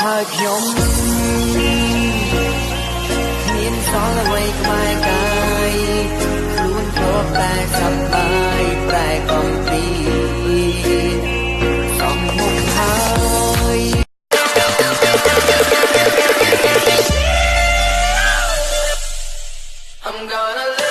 ហើយខ្ញុំមានសល់អ្វីក្បែរកាយខ្លួនធ្លាប់តែសប្បាយប្រែកំពីសំមុខហើយ I'm gonna live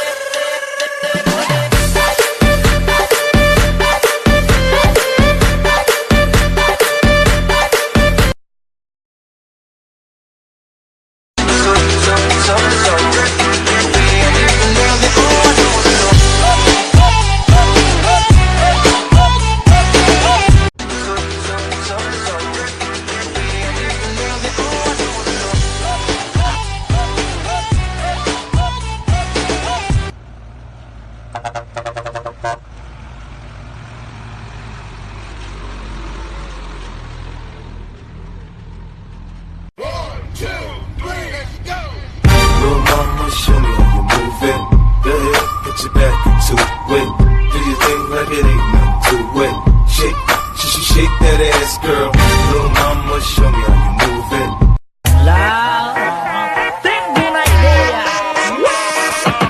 Show me how you move it. Go ahead, put your back into it. Do your thing like it ain't nothing to it. Shake, shake that ass, girl. Little mama, show me how you move it. Loud, tengo una idea.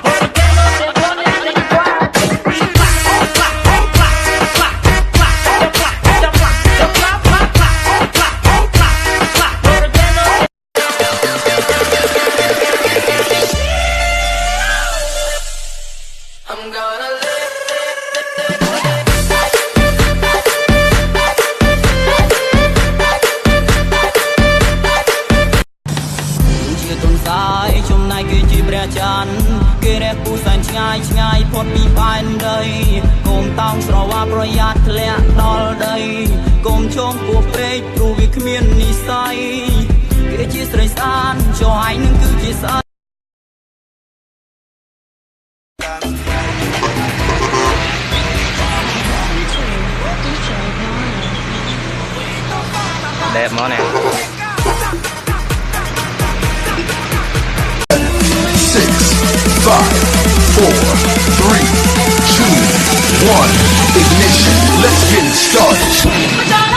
¿Por qué no te pones en I'm gonna liveជាទុនសាយចំណែកគឺជាព្រះច័ន្ទគេរះពូសែនឆ្ងាយឆ្ងាយផុតពីផែនដីកុំតោងស្រវាប្រយ័ត្នធ្លាក់ដល់ដីកុំឈោងពោះព្រែកព្រោះវាគ្មាននិស្ស័យគេជាស្រីស្អាតចុះឯងនឹងគឺជាស្អីđẹp món này. 6, 5, 4, 3, 2, 1, ignition. Let's get it started.